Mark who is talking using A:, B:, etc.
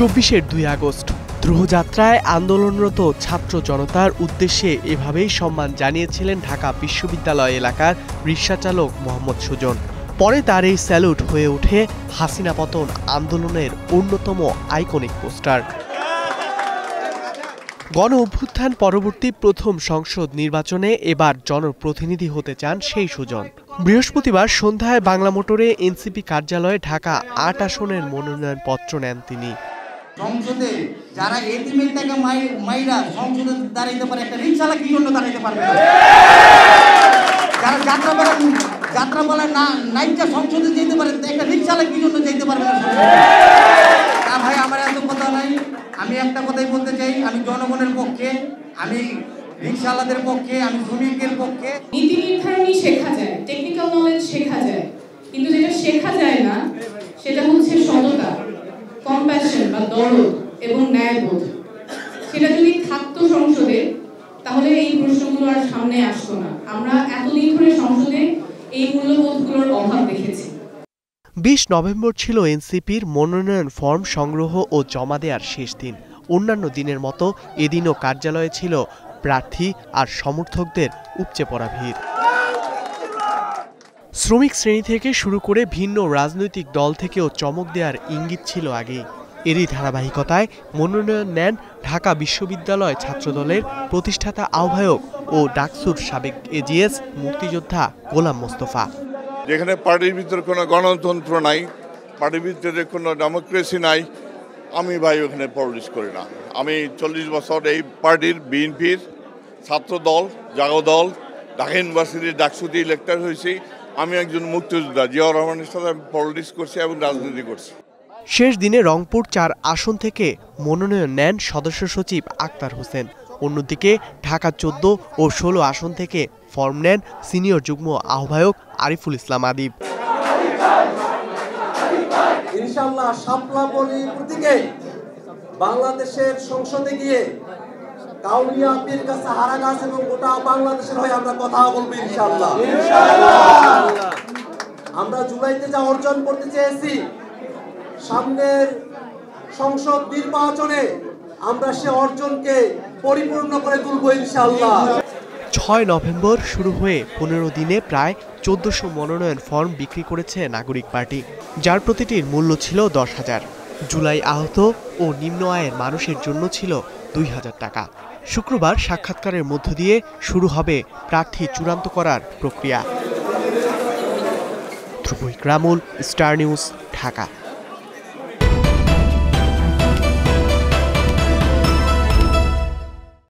A: ২৪-এর ২ August দ্রোহযাত্রায় আন্দোলনরত ছাত্র জনতার উদ্দেশ্যে এভাবেই সম্মান জানিয়েছিলেন ঢাকা বিশ্ববিদ্যালয় এলাকার রিকশাচালক মোহাম্মদ সুজন। পরে তার এই স্যালুট হয়ে ওঠে হাসিনা পতন আন্দোলনের অন্যতম আইকনিক পোস্টার। গণ অভ্যুত্থান পরবর্তী প্রথম সংসদ নির্বাচনে এবার জনপ্রতিনিধি হতে চান সেই সুজন। বৃহস্পতিবার সন্ধ্যায় বাংলা মোটরে এনসিপি কার্যালয়ে ঢাকা ৮ আসনের মনোনয়নপত্র নেন তিনি।
B: সংসদে যারা এতিমের টাকা মাইরা সংসদে দাঁড়াইতে পারে, একটা রিকশালা কি জন্য দাঁড়াইতে পারবে না? যারা যাত্রাপালা না নাইটা সংসদে যেতে পারে, একটা রিকশালা কি জন্য যেতে পারবে না? না ভাই, আমার এত কথা নাই। আমি একটা কথাই বলতে চাই, আমি জনগণের পক্ষে, আমি রিকশালাদের পক্ষে, আমি শ্রমিকের পক্ষে।
C: নীতি নির্ধারণী শেখা যায়, টেকনিক্যাল নলেজ শেখা যায়, কিন্তু যেটা শেখা যায় না সেটা হচ্ছে সততা, কম্প্যাশন বা দরদ এবং ন্যায়বোধ। সেটা যদি থাকতো সংসদে, তাহলে এই প্রশ্নগুলো আর সামনে আসতো না। আমরা এতদিন ধরে সংসদে এই মূল্যবোধগুলোর অভাব দেখেছি।
A: ২০ নভেম্বর ছিল এনসিপির মনোনয়ন ফর্ম সংগ্রহ ও জমা দেওয়ার শেষ দিন। অন্যান্য দিনের মতো এদিনও কার্যালয়ে ছিল প্রার্থী আর সমর্থকদের উপচে পড়া ভিড়। শ্রমিক শ্রেণী থেকে শুরু করে ভিন্ন রাজনৈতিক দল থেকেও চমক দেওয়ার ইঙ্গিত ছিল আগেই। এরই ধারাবাহিকতায় মনোনয়ন নেন ঢাকা বিশ্ববিদ্যালয় ছাত্রদলের প্রতিষ্ঠাতা আহ্বায়ক ও ডাকসুর সাবেক এজিএস মুক্তিযোদ্ধা গোলাম মোস্তফা।
D: যেখানে পার্টির ভিতরে কোনো গণতন্ত্র নাই, পার্টির ভিতরে কোনো ডেমোক্রেসি নাই, আমি ভাই ওখানে পলিটিক্স করি না। আমি 40 বছর এই পার্টির বিএনপির ছাত্র দল, জাগো দল, ঢাকা ইউনিভার্সিটির ডাকসুতে ইলেক্টেড হয়েছি। আমি একজন মুক্তিযোদ্ধা, জিয়াউর রহমানের সাথে আমি পলিটিক্স করছি এবং রাজনীতি করছি।
A: শেষ দিনে রংপুর ৪ আসন থেকে মনোনয়ন নেন সদস্য সচিব আক্তার হোসেন। অন্যদিকে ঢাকা ১৪ ও ১৬ আসন থেকে ফর্ম নেন সিনিয়র যুগ্ম আহ্বায়ক আরিফুল ইসলাম আদিব।
E: ইনশাআল্লাহ শাপলা বলির প্রতীকে বাংলাদেশের সংসদে গিয়ে কাউনিয়া পীর কাছে হারাগাছ এবং গোটা বাংলাদেশের হয়ে আমরা কথা বলবো ইনশাআল্লাহ। আমরা জুলাইতে যা অর্জন করতে চেয়েছি, সামনের সংসদ নির্বাচনে আমরা সে অর্জনকে পরিপূর্ণ করে তুলব ইনশাআল্লাহ।
A: ৬ নভেম্বর শুরু হয়ে ১৫ দিনে প্রায় ১৪০০ মনোনয়ন ফর্ম বিক্রি করেছে নাগরিক পার্টি, যার প্রতিটির মূল্য ছিল ১০,০০০। জুলাই আহত ও নিম্ন আয়ের মানুষের জন্য ছিল ২,০০০ টাকা। শুক্রবার সাক্ষাৎকারের মধ্য দিয়ে শুরু হবে প্রার্থী চূড়ান্ত করার প্রক্রিয়া। ধ্রুব ইকরামুল, স্টার নিউজ, ঢাকা।